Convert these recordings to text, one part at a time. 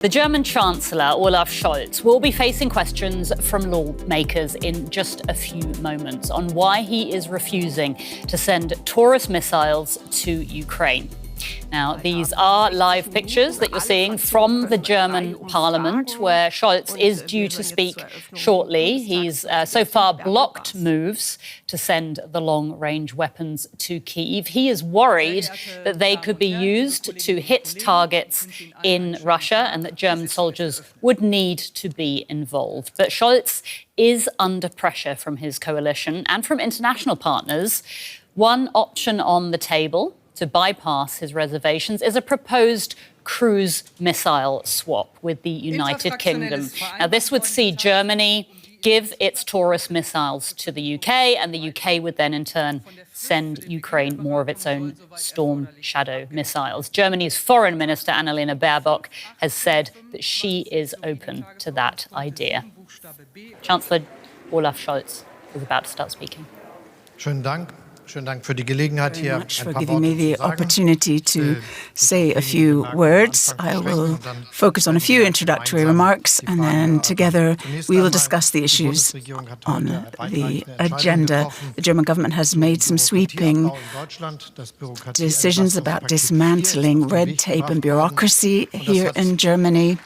The German Chancellor Olaf Scholz will be facing questions from lawmakers in just a few moments on why he is refusing to send Taurus missiles to Ukraine. Now, these are live pictures that you're seeing from the German Parliament, where Scholz is due to speak shortly. He's so far blocked moves to send the long-range weapons to Kyiv. He is worried that they could be used to hit targets in Russia and that German soldiers would need to be involved. But Scholz is under pressure from his coalition and from international partners. One option on the table to bypass his reservations is a proposed cruise missile swap with the United Kingdom. Now, this would see Germany give its Taurus missiles to the UK, and the UK would then in turn send Ukraine more of its own Storm Shadow missiles. Germany's Foreign Minister Annalena Baerbock has said that she is open to that idea. Chancellor Olaf Scholz is about to start speaking. Schönen Dank. Very much for giving me the opportunity to say a few words. I will focus on a few introductory remarks, and then together we will discuss the issues on the agenda. The German government has made some sweeping decisions about dismantling red tape and bureaucracy here in Germany.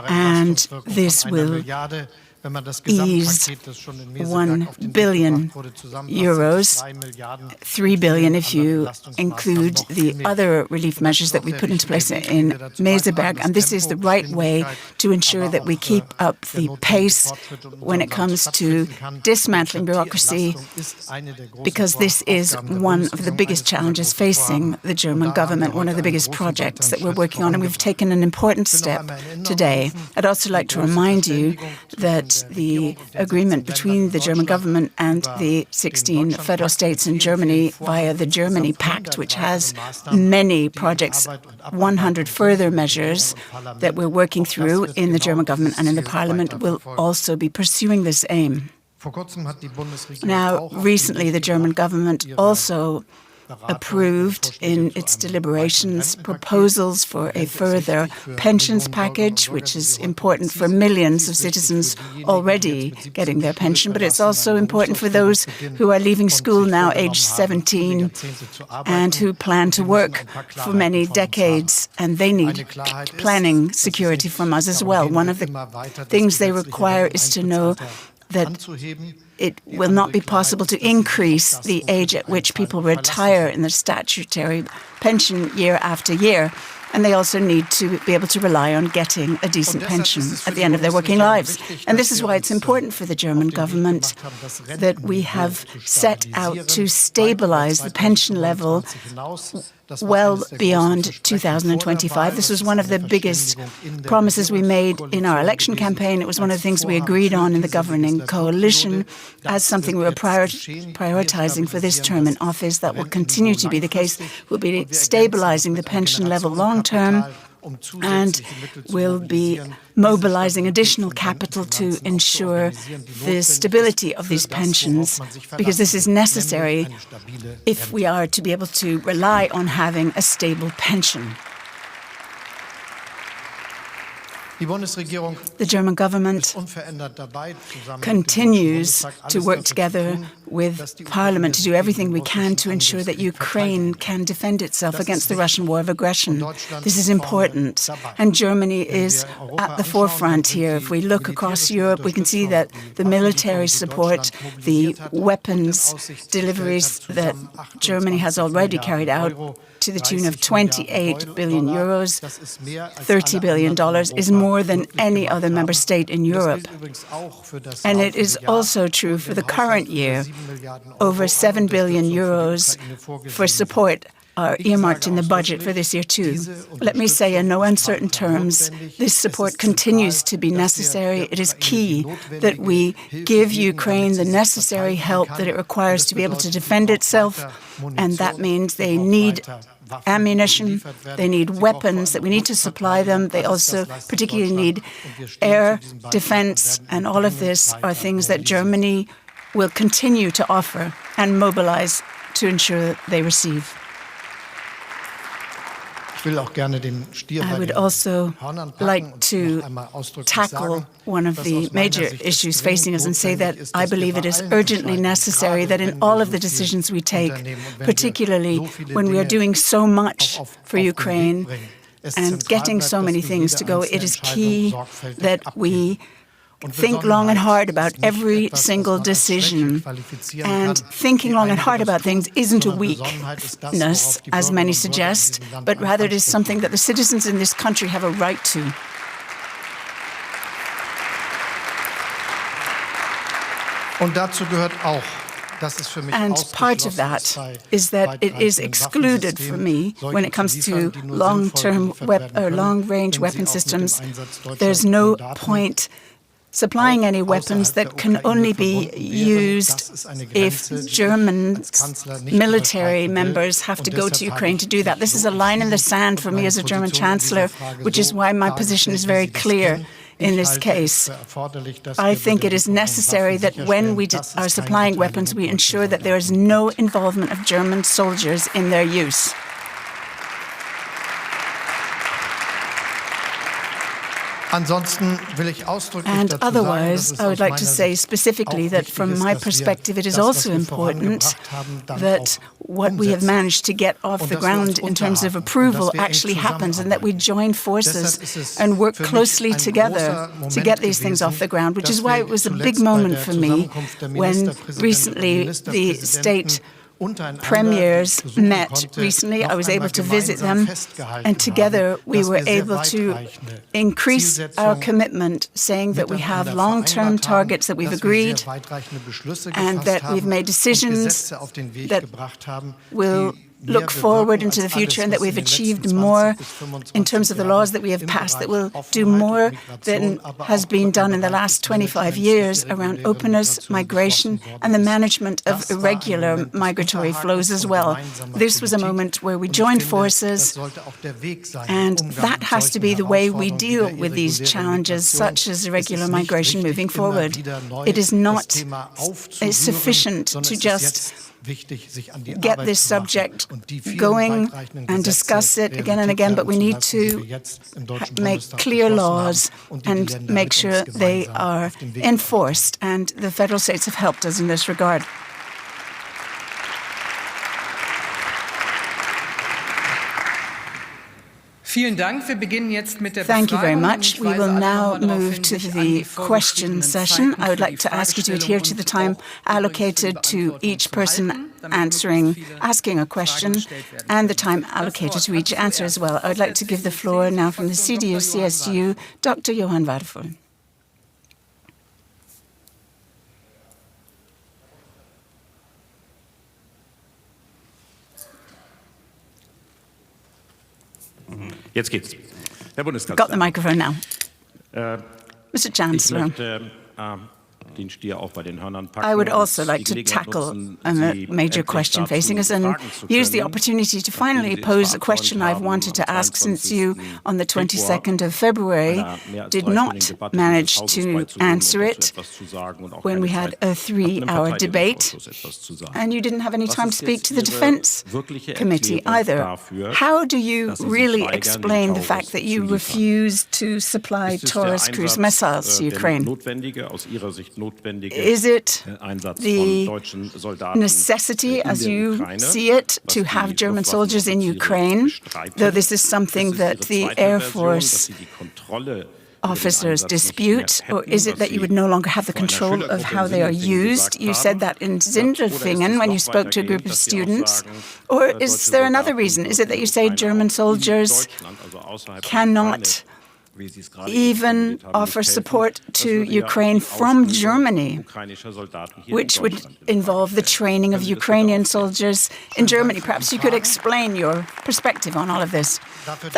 And this will ease €1 billion, 3 billion if you include the other relief measures that we put into place in Meseberg. And this is the right way to ensure that we keep up the pace when it comes to dismantling bureaucracy, because this is one of the biggest challenges facing the German government, one of the biggest projects that we're working on, and we've taken an important step today. I'd also like to remind you that the agreement between the German government and the 16 federal states in Germany via the Germany Pact, which has many projects, 100 further measures that we're working through in the German government and in the Parliament, will also be pursuing this aim. Now, recently the German government also approved in its deliberations proposals for a further pensions package, which is important for millions of citizens already getting their pension, but it's also important for those who are leaving school now, aged 17, and who plan to work for many decades, and they need planning security from us as well. One of the things they require is to know that it will not be possible to increase the age at which people retire in the statutory pension year after year. And they also need to be able to rely on getting a decent pension at the end of their working lives. And this is why it's important for the German government that we have set out to stabilize the pension level well beyond 2025. This was one of the biggest promises we made in our election campaign. It was one of the things we agreed on in the governing coalition as something we were prioritizing for this term in office. That will continue to be the case. We'll be stabilizing the pension level long-term, and we'll be mobilizing additional capital to ensure the stability of these pensions, because this is necessary if we are to be able to rely on having a stable pension. The German government continues to work together with Parliament to do everything we can to ensure that Ukraine can defend itself against the Russian war of aggression. This is important, and Germany is at the forefront here. If we look across Europe, we can see that the military support, the weapons deliveries that Germany has already carried out to the tune of 28 billion euros, $30 billion, is more than any other member state in Europe. And it is also true for the current year. Over 7 billion euros for support are earmarked in the budget for this year too. Let me say in no uncertain terms, this support continues to be necessary. It is key that we give Ukraine the necessary help that it requires to be able to defend itself, and that means they need ammunition, they need weapons, that we need to supply them. They also particularly need air defense, and all of this are things that Germany will continue to offer and mobilize to ensure they receive. I would also like to tackle one of the major issues facing us and say that I believe it is urgently necessary that in all of the decisions we take, particularly when we are doing so much for Ukraine and getting so many things to go, it is key that we think long and hard about every single decision. And thinking long and hard about things isn't a weakness, as many suggest, but rather it is something that the citizens in this country have a right to. And part of that is that it is excluded for me when it comes to long-range weapon systems. There's no point supplying any weapons that can only be used if German military members have to go to Ukraine to do that. This is a line in the sand for me as a German Chancellor, which is why my position is very clear in this case. I think it is necessary that when we are supplying weapons, we ensure that there is no involvement of German soldiers in their use. And otherwise, I would like to say specifically that from my perspective, it is also important that what we have managed to get off the ground in terms of approval actually happens, and that we join forces and work closely together to get these things off the ground, which is why it was a big moment for me when recently the state premiers met recently. I was able to visit them, and together we were able to increase our commitment, saying that we have long-term targets that we've agreed and that we've made decisions that will look forward into the future, and that we've achieved more in terms of the laws that we have passed that will do more than has been done in the last 25 years around openness, migration, and the management of irregular migratory flows as well. This was a moment where we joined forces, and that has to be the way we deal with these challenges, such as irregular migration, moving forward. It is not sufficient to just get this subject going and discuss it again and again, but we need to make clear laws and make sure they are enforced, and the federal states have helped us in this regard. Thank you very much. We will now move to the question session. I would like to ask you to adhere to the time allocated to each person asking a question, and the time allocated to each answer as well. I would like to give the floor now from the CDU-CSU, Dr. Johann Wadefull. Jetzt geht's. Herr Bundeskanzler. Got the microphone now. Mr. Chancellor, I would also like to tackle a major question facing us and use the opportunity to finally pose a question I've wanted to ask since you, on the 22nd of February, did not manage to answer it when we had a 3-hour debate, and you didn't have any time to speak to the Defense Committee either. How do you really explain the fact that you refused to supply Taurus cruise missiles to Ukraine? Is it the necessity, as you see it, to have German soldiers in Ukraine, though this is something that the Air Force officers dispute, or is it that you would no longer have the control of how they are used? You said that in Sindelfingen when you spoke to a group of students. Or is there another reason? Is it that you say German soldiers cannot even offer support to Ukraine from Germany, which would involve the training of Ukrainian soldiers in Germany? Perhaps you could explain your perspective on all of this.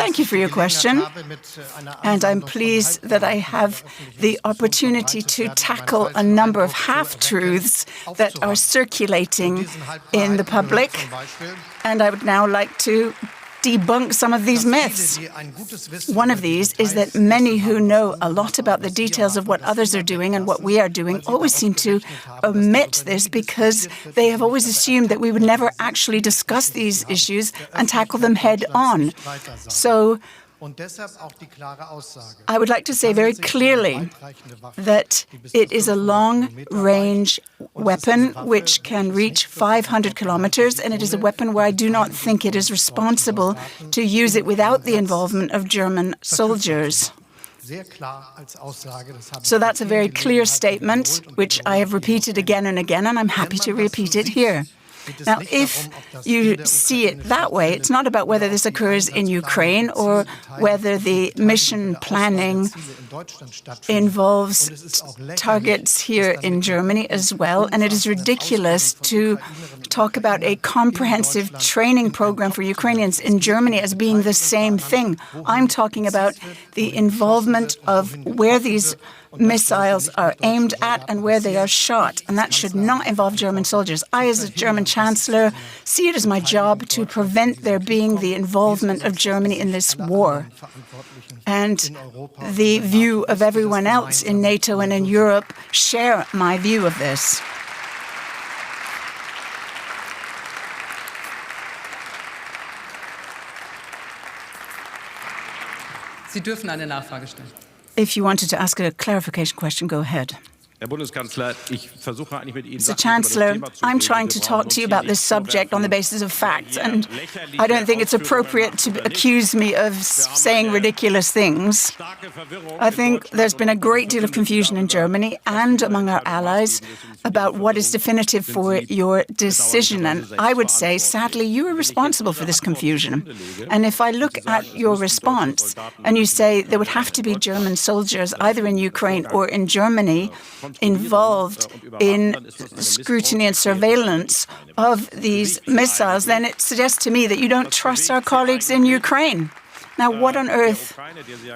Thank you for your question, and I'm pleased that I have the opportunity to tackle a number of half-truths that are circulating in the public, and I would now like to debunk some of these myths. One of these is that many who know a lot about the details of what others are doing and what we are doing always seem to omit this because they have always assumed that we would never actually discuss these issues and tackle them head on. So I would like to say very clearly that it is a long-range weapon which can reach 500 kilometers, and it is a weapon where I do not think it is responsible to use it without the involvement of German soldiers. So that's a very clear statement, which I have repeated again and again, and I'm happy to repeat it here. Now, if you see it that way, it's not about whether this occurs in Ukraine or whether the mission planning involves targets here in Germany as well. And it is ridiculous to talk about a comprehensive training program for Ukrainians in Germany as being the same thing. I'm talking about the involvement of where these missiles are aimed at and where they are shot, and that should not involve German soldiers. I, as a German Chancellor, see it as my job to prevent there being the involvement of Germany in this war. And the view of everyone else in NATO and in Europe share my view of this. Sie dürfen eine Nachfrage stellen. If you wanted to ask a clarification question, go ahead. Mr. Chancellor, I'm trying to talk to you about this subject on the basis of facts, and I don't think it's appropriate to accuse me of saying ridiculous things. I think there's been a great deal of confusion in Germany and among our allies about what is definitive for your decision, and I would say, sadly, you are responsible for this confusion. And if I look at your response, and you say there would have to be German soldiers either in Ukraine or in Germany involved in scrutiny and surveillance of these missiles, then it suggests to me that you don't trust our colleagues in Ukraine. Now, what on earth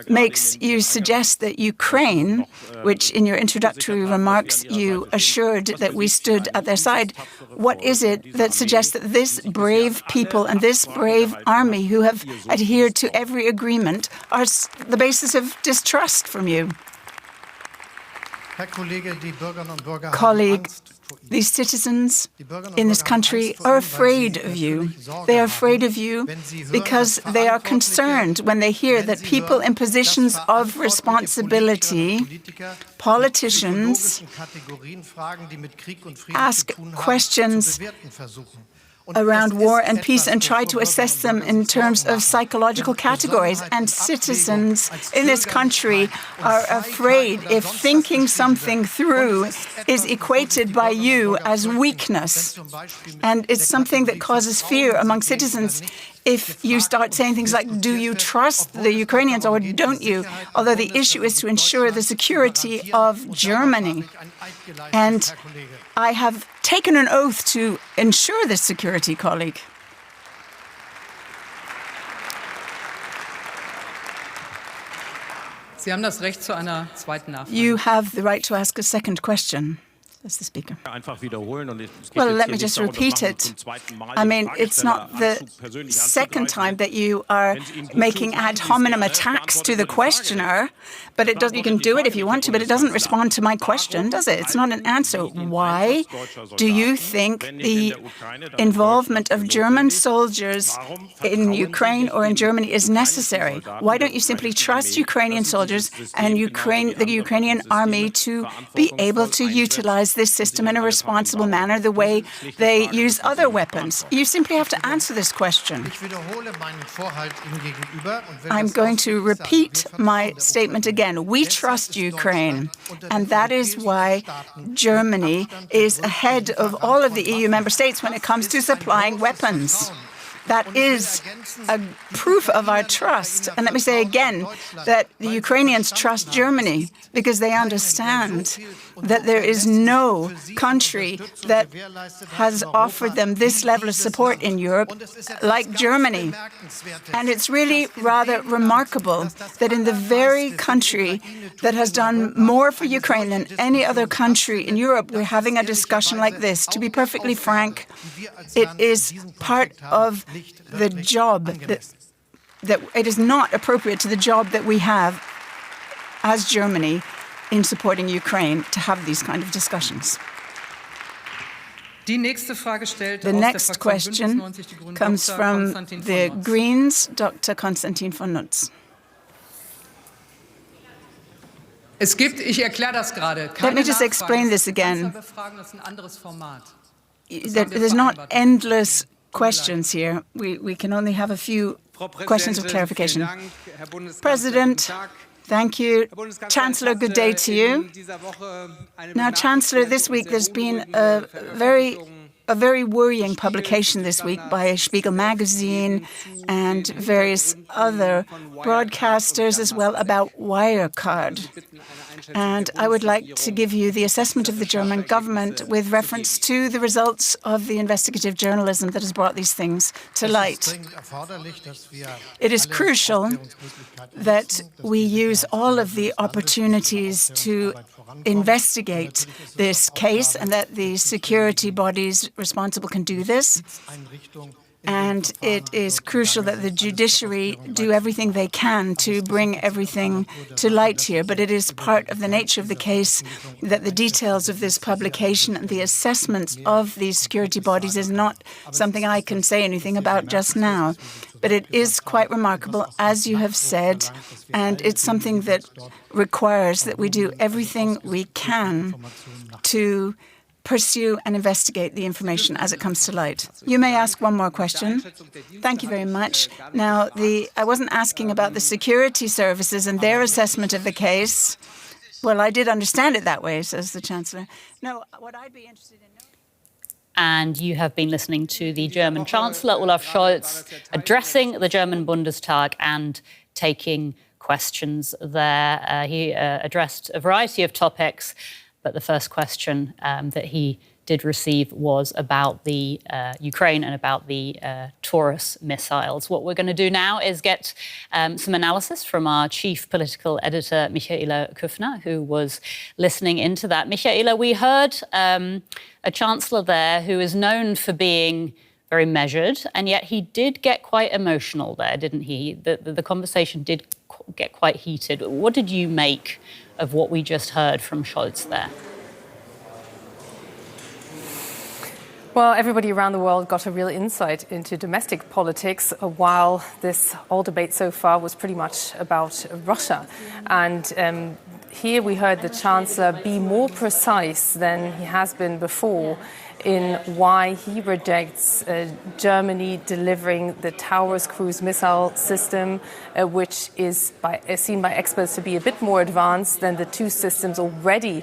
makes you suggest that Ukraine, which in your introductory remarks you assured that we stood at their side, what is it that suggests that this brave people and this brave army who have adhered to every agreement are the basis of distrust from you? Colleague, these citizens in this country are afraid of you. They are afraid of you because they are concerned when they hear that people in positions of responsibility, politicians, ask questions around war and peace and try to assess them in terms of psychological categories. And citizens in this country are afraid if thinking something through is equated by you as weakness. And it's something that causes fear among citizens if you start saying things like, do you trust the Ukrainians or don't you? Although the issue is to ensure the security of Germany. And I have taken an oath to ensure this security, colleague. Sie haben das Recht zu einer zweiten Nachfrage. You have the right to ask a second question. That's the speaker. Well, let me just repeat it. I mean, it's not the second time that you are making ad hominem attacks to the questioner, but it does. You can do it if you want to, but it doesn't respond to my question, does it? It's not an answer. Why do you think the involvement of German soldiers in Ukraine or in Germany is necessary? Why don't you simply trust Ukrainian soldiers and the Ukrainian army to be able to utilize this system in a responsible manner the way they use other weapons? You simply have to answer this question. I'm going to repeat my statement again. We trust Ukraine, and that is why Germany is ahead of all of the EU member states when it comes to supplying weapons. That is a proof of our trust. And let me say again that the Ukrainians trust Germany because they understand that there is no country that has offered them this level of support in Europe like Germany. And it's really rather remarkable that in the very country that has done more for Ukraine than any other country in Europe, we're having a discussion like this. To be perfectly frank, it is part of the job that it is not appropriate to the job that we have as Germany in supporting Ukraine to have these kind of discussions. The next question comes from the Greens, Dr. Konstantin von Nutz. Let me just explain this again. There's not endless questions here. We can only have a few questions of clarification. President, thank you. Chancellor, good day to you. Now, Chancellor, this week there's been a very worrying publication this week by Spiegel magazine and various other broadcasters as well about Wirecard. And I would like to give you the assessment of the German government with reference to the results of the investigative journalism that has brought these things to light. It is crucial that we use all of the opportunities to investigate this case and that the security bodies responsible can do this. And it is crucial that the judiciary do everything they can to bring everything to light here. But it is part of the nature of the case that the details of this publication and the assessments of these security bodies is not something I can say anything about just now. But it is quite remarkable, as you have said, and it's something that requires that we do everything we can to pursue and investigate the information as it comes to light. You may ask one more question. Thank you very much. Now, I wasn't asking about the security services and their assessment of the case. Well, I did understand it that way, says the Chancellor. No, what I'd be interested in knowing... And you have been listening to the German Chancellor Olaf Scholz addressing the German Bundestag and taking questions there. He addressed a variety of topics. But the first question that he did receive was about the Ukraine and about the Taurus missiles. What we're going to do now is get some analysis from our chief political editor, Michaela Küfner, who was listening into that. Michaela, we heard a chancellor there who is known for being very measured, and yet he did get quite emotional there, didn't he? The conversation did get quite heated. What did you make of what we just heard from Scholz there? Well, everybody around the world got a real insight into domestic politics, while this whole debate so far was pretty much about Russia. And here we heard the Chancellor be more precise than he has been before in why he rejects Germany delivering the Taurus cruise missile system, which is seen by experts to be a bit more advanced than the two systems already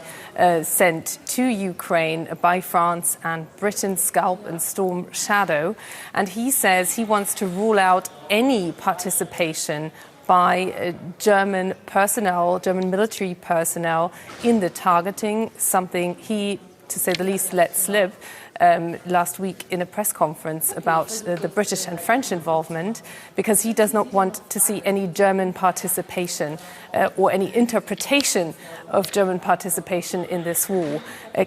sent to Ukraine by France and Britain, Scalp and Storm Shadow. And he says he wants to rule out any participation by German personnel, German military personnel, in the targeting, something he, to say the least, let slip last week in a press conference about the British and French involvement, because he does not want to see any German participation or any interpretation of German participation in this war.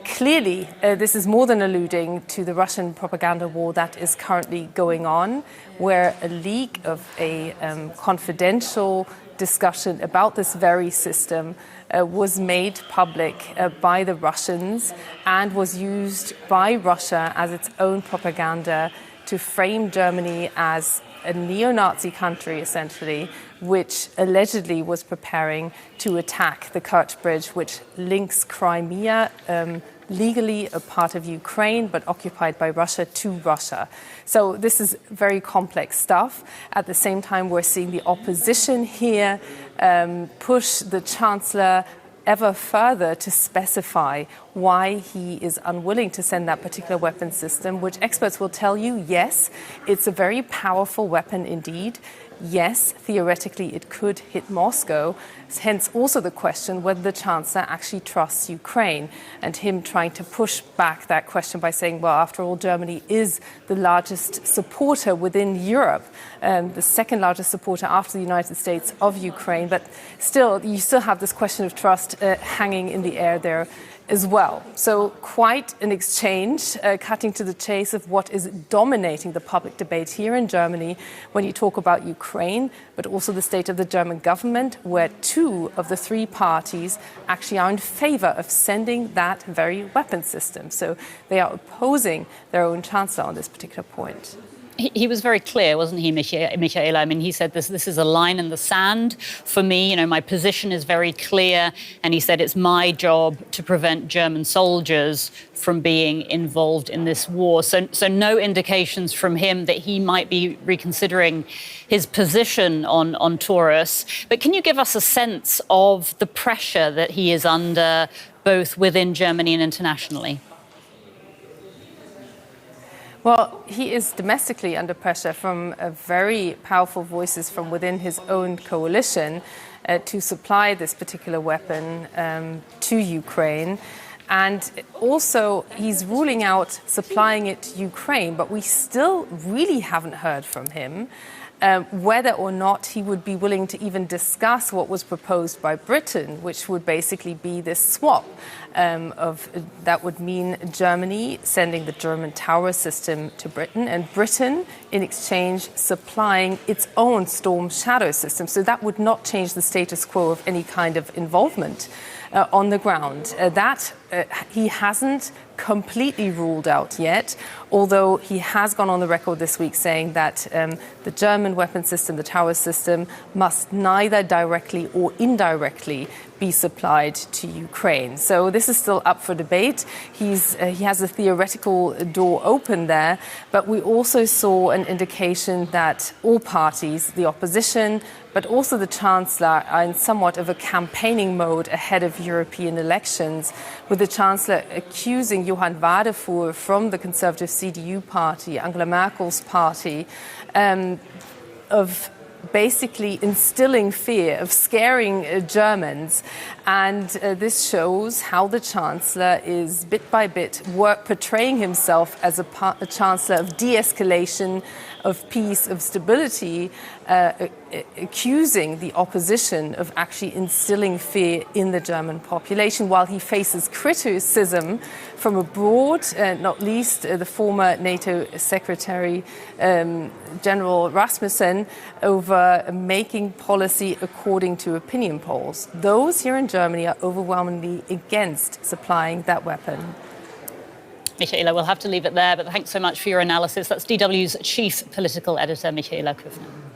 Clearly, this is more than alluding to the Russian propaganda war that is currently going on, where a leak of a confidential discussion about this very system was made public by the Russians and was used by Russia as its own propaganda to frame Germany as a neo-Nazi country, essentially, which allegedly was preparing to attack the Kerch Bridge, which links Crimea, legally a part of Ukraine, but occupied by Russia, to Russia. So this is very complex stuff. At the same time, we're seeing the opposition here push the Chancellor ever further to specify why he is unwilling to send that particular weapon system, which experts will tell you, yes, it's a very powerful weapon indeed. Yes, theoretically it could hit Moscow, hence also the question whether the Chancellor actually trusts Ukraine, and him trying to push back that question by saying, well, after all, Germany is the largest supporter within Europe, the second largest supporter after the United States of Ukraine, but still, you still have this question of trust hanging in the air there. as well. So quite an exchange, cutting to the chase of what is dominating the public debate here in Germany when you talk about Ukraine, but also the state of the German government, where 2 of the 3 parties actually are in favor of sending that very weapon system. So they are opposing their own chancellor on this particular point. He was very clear, wasn't he, Michaela? I mean, he said this is a line in the sand for me. You know, my position is very clear. And he said it's my job to prevent German soldiers from being involved in this war. So no indications from him that he might be reconsidering his position on Taurus. But can you give us a sense of the pressure that he is under, both within Germany and internationally? Well, he is domestically under pressure from very powerful voices from within his own coalition to supply this particular weapon to Ukraine. And also, he's ruling out supplying it to Ukraine, but we still really haven't heard from him whether or not he would be willing to even discuss what was proposed by Britain, which would basically be this swap that would mean Germany sending the German Taurus system to Britain, and Britain, in exchange, supplying its own Storm Shadow system. So that would not change the status quo of any kind of involvement on the ground. That he hasn't completely ruled out yet, although he has gone on the record this week saying that the German weapon system, the Taurus system, must neither directly or indirectly be supplied to Ukraine. So this is still up for debate. He has a theoretical door open there, but we also saw an indication that all parties, the opposition, but also the Chancellor, are in somewhat of a campaigning mode ahead of European elections, with the Chancellor accusing Johann Wadefuhr from the Conservative CDU party, Angela Merkel's party, of basically instilling fear, of scaring Germans. And this shows how the Chancellor is, bit by bit, portraying himself as a Chancellor of de-escalation, of peace, of stability, accusing the opposition of actually instilling fear in the German population, while he faces criticism from abroad, not least the former NATO Secretary General Rasmussen, over making policy according to opinion polls. Those here in Germany are overwhelmingly against supplying that weapon. Michaela, we'll have to leave it there, but thanks so much for your analysis. That's DW's chief political editor, Michaela Küfner.